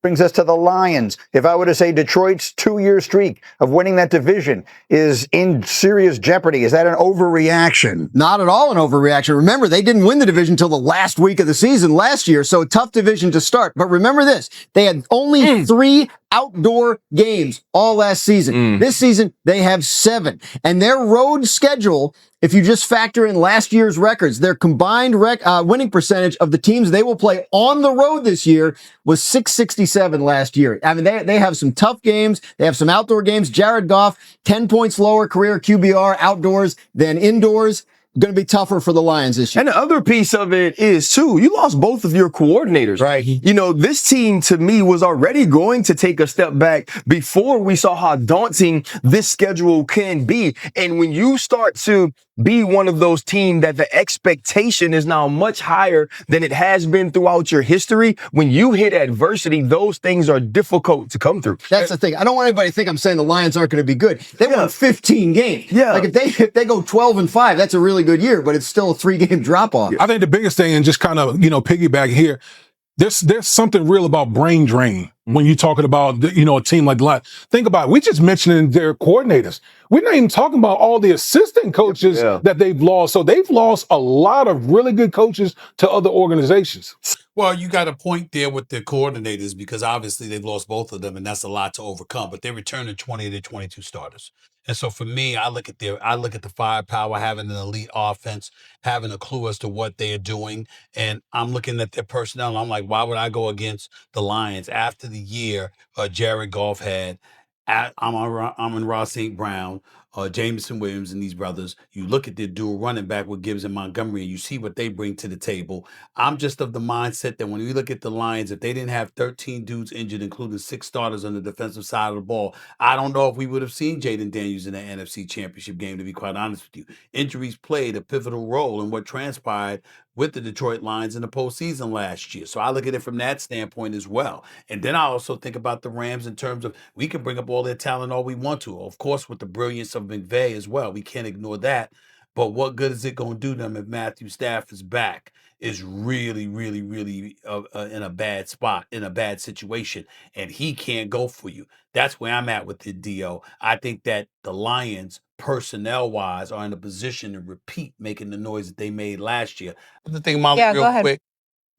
Brings us to the Lions. If I were to say Detroit's 2-year streak of winning that division is in serious jeopardy, is that an overreaction? Not at all an overreaction. Remember, they didn't win the division until the last week of the season last year, so tough division to start. But remember this, they had only 3 outdoor games all last season. This season, they have 7. And their road schedule, if you just factor in last year's records, their combined winning percentage of the teams they will play on the road this year was .667 last year. I mean, they have some tough games. They have some outdoor games. Jared Goff, 10 points lower career QBR outdoors than indoors. Going to be tougher for the Lions this year. And the other piece of it is, too, you lost both of your coordinators. Right. You know, this team, to me, was already going to take a step back before we saw how daunting this schedule can be. And when you start to be one of those teams that the expectation is now much higher than it has been throughout your history, when you hit adversity, those things are difficult to come through. That's the thing. I don't want anybody to think I'm saying the Lions aren't going to be good. They won 15 games. Yeah. Like if they go 12-5, that's a really good year, but it's still a 3-game drop off. I think the biggest thing, and just kind of, piggyback here, there's something real about brain drain when you're talking about, a team like the Lions. Think about it. We just mentioned their coordinators. We're not even talking about all the assistant coaches that they've lost. So they've lost a lot of really good coaches to other organizations. Well, you got a point there with the coordinators because obviously they've lost both of them, and that's a lot to overcome. But they're returning 20 to 22 starters. And so for me, I look at the firepower, having an elite offense, having a clue as to what they are doing. And I'm looking at their personnel, and I'm like, why would I go against the Lions after the year Jared Goff had? Amon-Ra St. Brown, Jameson Williams, and these brothers. You look at their dual running back with Gibbs and Montgomery, and you see what they bring to the table. I'm just of the mindset that when we look at the Lions, if they didn't have 13 dudes injured, including 6 starters on the defensive side of the ball, I don't know if we would have seen Jaden Daniels in the NFC Championship game, to be quite honest with you. Injuries played a pivotal role in what transpired with the Detroit Lions in the postseason last year. So I look at it from that standpoint as well. And then I also think about the Rams in terms of we can bring up all their talent all we want to. Of course, with the brilliance of McVay as well. We can't ignore that. But what good is it going to do them if Matthew Stafford's back is really, really, really in a bad spot, in a bad situation, and he can't go for you? That's where I'm at with the DO. I think that the Lions, personnel-wise, are in a position to repeat making the noise that they made last year. The thing, Molly, real quick,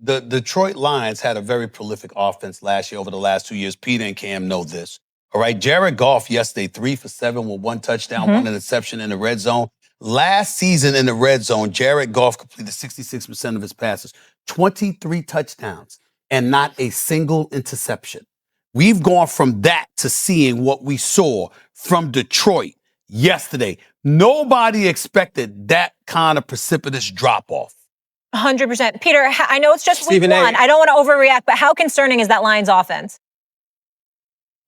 the Detroit Lions had a very prolific offense last year over the last 2 years. Peter and Cam know this. All right, Jared Goff yesterday, 3 for 7 with 1 touchdown, 1 interception in the red zone. Last season in the red zone, Jared Goff completed 66% of his passes, 23 touchdowns, and not a single interception. We've gone from that to seeing what we saw from Detroit yesterday. Nobody expected that kind of precipitous drop-off. 100%. Peter, I know it's just week 1. I don't want to overreact, but how concerning is that Lions offense?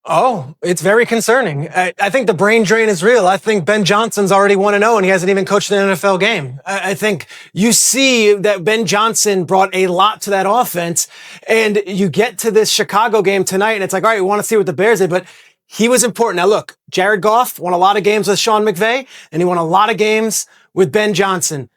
Oh, it's very concerning. I think the brain drain is real. I think Ben Johnson's already 1-0 and he hasn't even coached an NFL game. I think you see that Ben Johnson brought a lot to that offense, and you get to this Chicago game tonight and it's like, all right, we want to see what the Bears did, but he was important. Now look, Jared Goff won a lot of games with Sean McVay and he won a lot of games with Ben Johnson.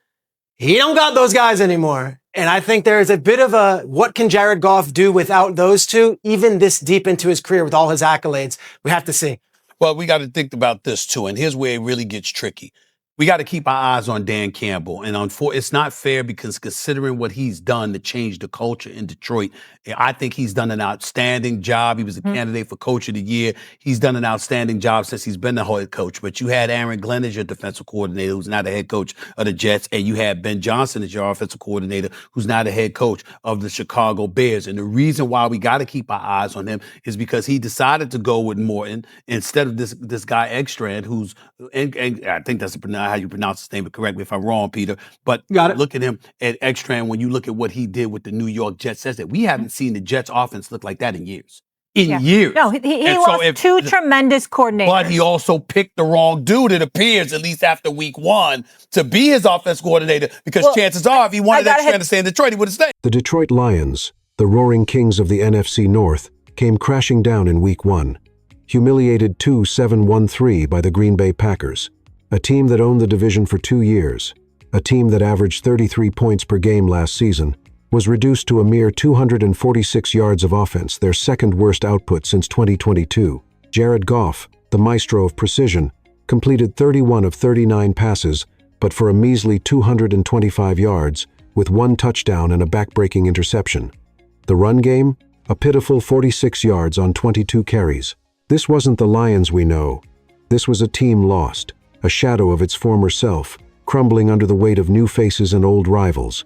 He don't got those guys anymore. And I think there is a bit of a, what can Jared Goff do without those two, even this deep into his career with all his accolades? We have to see. Well, we got to think about this too. And here's where it really gets tricky. We got to keep our eyes on Dan Campbell. And it's not fair because considering what he's done to change the culture in Detroit, I think he's done an outstanding job. He was a candidate for Coach of the Year. He's done an outstanding job since he's been the head coach. But you had Aaron Glenn as your defensive coordinator, who's now the head coach of the Jets. And you had Ben Johnson as your offensive coordinator, who's now the head coach of the Chicago Bears. And the reason why we got to keep our eyes on him is because he decided to go with Morton instead of this guy Ekstrand, who's, and I think that's how you pronounce his name, but correct me if I'm wrong, Peter. But look at him at Ekstrand when you look at what he did with the New York Jets. Says that we haven't seen the Jets offense look like that in years. Years. No, he lost 2 tremendous coordinators. But he also picked the wrong dude, it appears, at least after week 1, to be his offense coordinator, because chances are if he wanted Ekstrand to stay in Detroit, he would have stayed. The Detroit Lions, the roaring kings of the NFC North, came crashing down in week 1, humiliated 2-7-1-3 by the Green Bay Packers. A team that owned the division for 2 years, a team that averaged 33 points per game last season, was reduced to a mere 246 yards of offense, their second worst output since 2022. Jared Goff, the maestro of precision, completed 31 of 39 passes, but for a measly 225 yards, with 1 touchdown and a back-breaking interception. The run game? A pitiful 46 yards on 22 carries. This wasn't the Lions we know. This was a team lost, a shadow of its former self, crumbling under the weight of new faces and old rivals.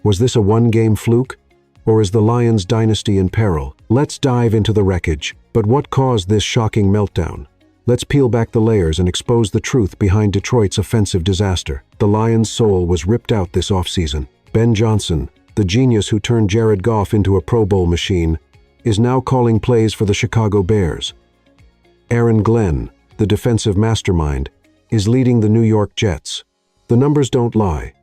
Was this a one-game fluke? Or is the Lions' dynasty in peril? Let's dive into the wreckage. But what caused this shocking meltdown? Let's peel back the layers and expose the truth behind Detroit's offensive disaster. The Lions' soul was ripped out this offseason. Ben Johnson, the genius who turned Jared Goff into a Pro Bowl machine, is now calling plays for the Chicago Bears. Aaron Glenn, the defensive mastermind, is leading the New York Jets. The numbers don't lie.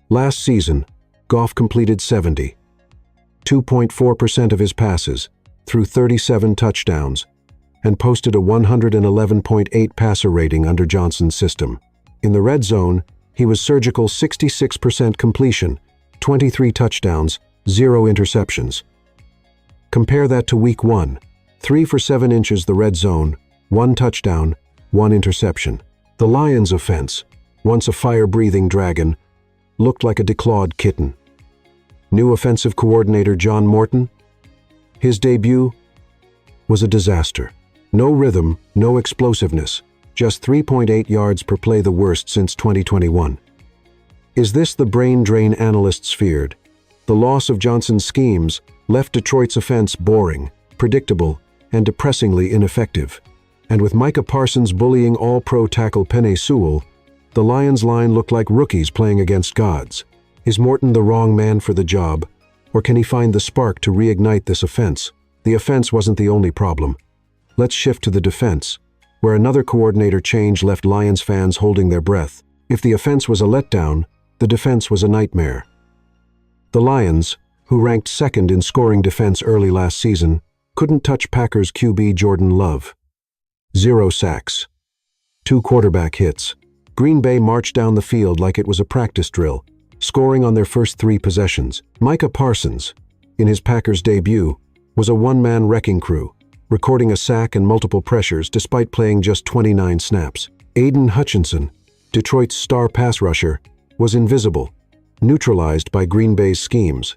Last season, Goff completed 2.4% of his passes, threw 37 touchdowns, and posted a 111.8 passer rating under Johnson's system. In the red zone, he was surgical 66% completion, 23 touchdowns, 0 interceptions. Compare that to Week 1, 3 for 7 inches the red zone, 1 touchdown, 1 interception. The Lions' offense, once a fire-breathing dragon, looked like a declawed kitten. New offensive coordinator John Morton? His debut was a disaster. No rhythm, no explosiveness, just 3.8 yards per play, the worst since 2021. Is this the brain drain analysts feared? The loss of Johnson's schemes left Detroit's offense boring, predictable, and depressingly ineffective. And with Micah Parsons bullying all-pro tackle Penei Sewell, the Lions' line looked like rookies playing against gods. Is Morton the wrong man for the job, or can he find the spark to reignite this offense? The offense wasn't the only problem. Let's shift to the defense, where another coordinator change left Lions fans holding their breath. If the offense was a letdown, the defense was a nightmare. The Lions, who ranked second in scoring defense early last season, couldn't touch Packers QB Jordan Love. 0 sacks. 2 quarterback hits. Green Bay marched down the field like it was a practice drill, scoring on their first 3 possessions. Micah Parsons, in his Packers debut, was a one-man wrecking crew, recording a sack and multiple pressures despite playing just 29 snaps. Aiden Hutchinson, Detroit's star pass rusher, was invisible, neutralized by Green Bay's schemes.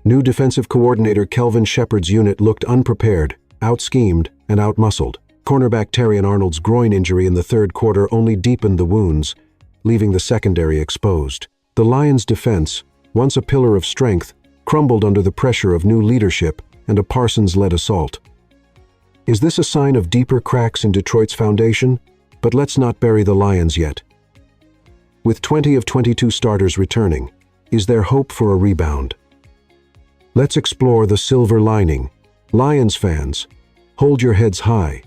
New defensive coordinator Kelvin Shepard's unit looked unprepared, out-schemed, and out-muscled. Cornerback Terrion Arnold's groin injury in the third quarter only deepened the wounds, leaving the secondary exposed. The Lions' defense, once a pillar of strength, crumbled under the pressure of new leadership and a Parsons-led assault. Is this a sign of deeper cracks in Detroit's foundation? But let's not bury the Lions yet. With 20 of 22 starters returning, is there hope for a rebound? Let's explore the silver lining. Lions fans, hold your heads high.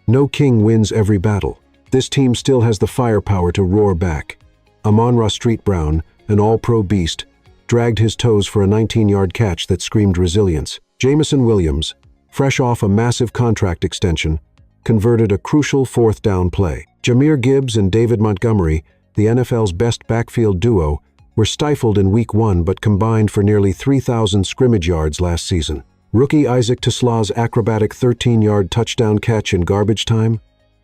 No king wins every battle. This team still has the firepower to roar back. Amon-Ra St. Brown, an all-pro beast, dragged his toes for a 19-yard catch that screamed resilience. Jameson Williams, fresh off a massive contract extension, converted a crucial 4th down play. Jahmyr Gibbs and David Montgomery, the NFL's best backfield duo, were stifled in Week 1 but combined for nearly 3,000 scrimmage yards last season. Rookie Isaac Tesla's acrobatic 13-yard touchdown catch in garbage time?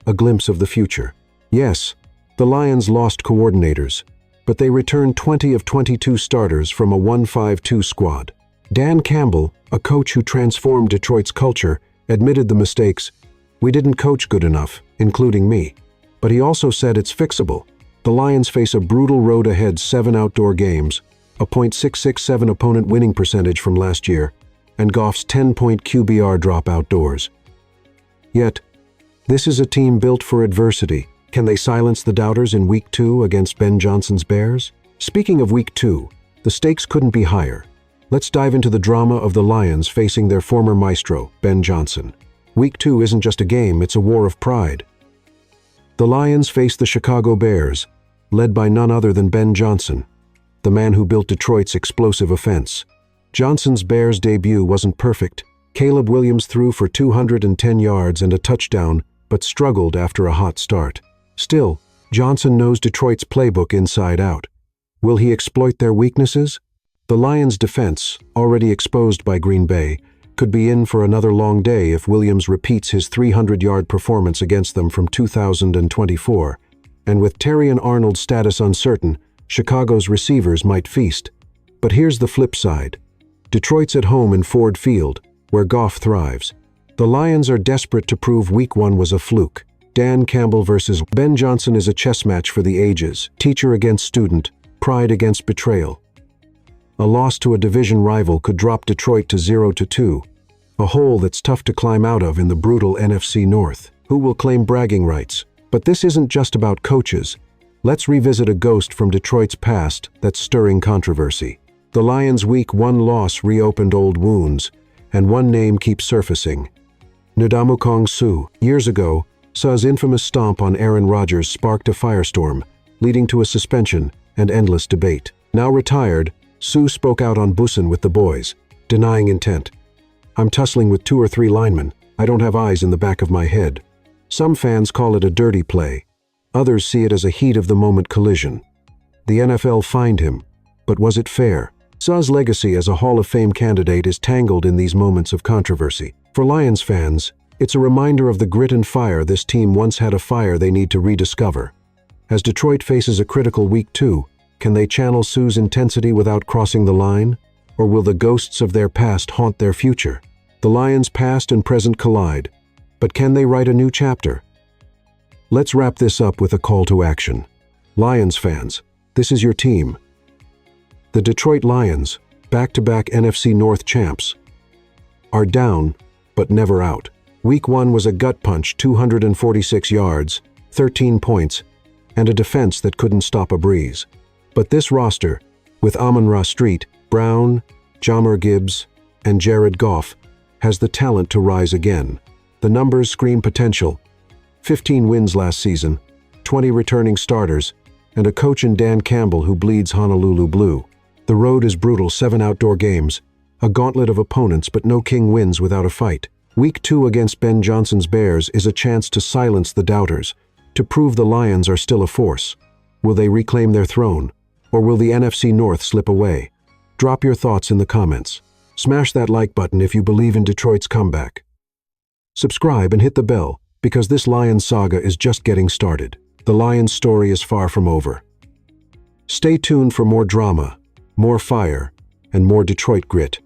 A glimpse of the future. Yes, the Lions lost coordinators, but they returned 20 of 22 starters from a 1-5-2 squad. Dan Campbell, a coach who transformed Detroit's culture, admitted the mistakes. We didn't coach good enough, including me. But he also said it's fixable. The Lions face a brutal road ahead, 7 outdoor games, a .667 opponent winning percentage from last year, and Goff's 10-point QBR drop outdoors. Yet, this is a team built for adversity. Can they silence the doubters in Week 2 against Ben Johnson's Bears? Speaking of Week 2, the stakes couldn't be higher. Let's dive into the drama of the Lions facing their former maestro, Ben Johnson. Week 2 isn't just a game, it's a war of pride. The Lions face the Chicago Bears, led by none other than Ben Johnson, the man who built Detroit's explosive offense. Johnson's Bears debut wasn't perfect. Caleb Williams threw for 210 yards and a touchdown, but struggled after a hot start. Still, Johnson knows Detroit's playbook inside out. Will he exploit their weaknesses? The Lions' defense, already exposed by Green Bay, could be in for another long day if Williams repeats his 300-yard performance against them from 2024. And with Terrion Arnold's status uncertain, Chicago's receivers might feast. But here's the flip side. Detroit's at home in Ford Field, where Goff thrives. The Lions are desperate to prove Week 1 was a fluke. Dan Campbell versus Ben Johnson is a chess match for the ages, teacher against student, pride against betrayal. A loss to a division rival could drop Detroit to 0-2, a hole that's tough to climb out of in the brutal NFC North. Who will claim bragging rights? But this isn't just about coaches. Let's revisit a ghost from Detroit's past that's stirring controversy. The Lions' Week 1 loss reopened old wounds, and one name keeps surfacing. Ndamukong Suh. Years ago, Suh's infamous stomp on Aaron Rodgers sparked a firestorm, leading to a suspension and endless debate. Now retired, Suh spoke out on Busan with the boys, denying intent. "I'm tussling with 2 or 3 linemen. I don't have eyes in the back of my head." Some fans call it a dirty play. Others see it as a heat-of-the-moment collision. The NFL fined him, but was it fair? Suh's legacy as a Hall of Fame candidate is tangled in these moments of controversy. For Lions fans, it's a reminder of the grit and fire this team once had, a fire they need to rediscover. As Detroit faces a critical Week 2, can they channel Suh's intensity without crossing the line? Or will the ghosts of their past haunt their future? The Lions' past and present collide, but can they write a new chapter? Let's wrap this up with a call to action. Lions fans, this is your team. The Detroit Lions, back-to-back NFC North champs, are down, but never out. Week 1 was a gut punch, 246 yards, 13 points, and a defense that couldn't stop a breeze. But this roster, with Amon-Ra Street, Brown, Jahmyr Gibbs, and Jared Goff, has the talent to rise again. The numbers scream potential. 15 wins last season, 20 returning starters, and a coach in Dan Campbell who bleeds Honolulu blue. The road is brutal, 7 outdoor games, a gauntlet of opponents, but no king wins without a fight. Week 2 against Ben Johnson's Bears is a chance to silence the doubters, to prove the Lions are still a force. Will they reclaim their throne, or will the NFC North slip away? Drop your thoughts in the comments. Smash that like button if you believe in Detroit's comeback. Subscribe and hit the bell, because this Lions saga is just getting started. The Lions story is far from over. Stay tuned for more drama, more fire, and more Detroit grit.